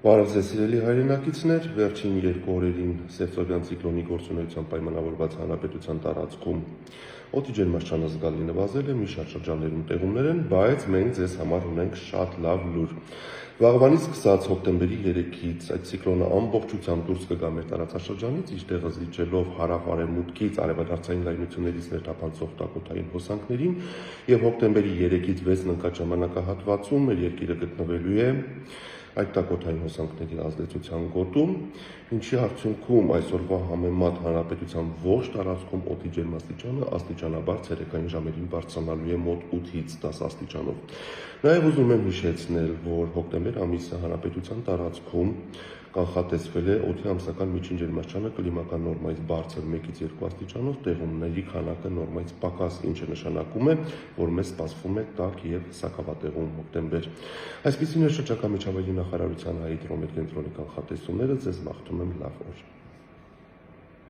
Բարև ձեզ սիրելի հայրենակիցներ, վերջին երկու օրերին Սևծովյան ցիկլոնի գործունեությամբ պայմանավորված հանրապետության տարածքում օդի ջերմաստիճանը զգալի նվազել է, մի շարք շրջաններում տեղումներ են, բայց մենք ձեզ համար ունենք շատ լավ լուր։ Վաղվանից սկսած հոկտեմբերի 3-ից այդ ցիկլոնը ամբողջությամբ դուրս կգա մեր տարածաշրջանից, իր տեղը զիջելով հարավ-արևմուտքից արևադարձային լայնություններից ներթափանցող տակոթային հոսանքներին, եւ հոկտեմբերի 3-ից 6-ն ընկած ժամանակահատվածում մեր երկիրը գտնվելու է այդ տակոթային հոսանքների ազդեցության գոտում, ինչի արդյունքում այսօրվա համեմատ հանրապետության ողջ տարածքում օդի ջերմաստիճանը աստիճանաբար ցերեկային ժամերին բարձրանալու է մոտ 8-ից 10 աստիճանով։ Նաև ուզում եմ հիշեցնել, որ հոկտեմբեր ամիսը հանրապետության տարածքում կանխատեսվել է օդի ամսական միջին ջերմաստիճանը կլիմական նորմայից բարձր 1-ից 2 աստիճանով, տեղումների քանակը նորմայից պակաս, ինչը նշանակում է, որ մեզ սպասվում է տաք եւ սակավատեղում հոկտեմբեր։ Այսպիսին է շրջակա միջավայրի նախարարության հիդրոմետկենտրոնի կանխատեսումները, ձեզ մաղթում եմ լավ օր։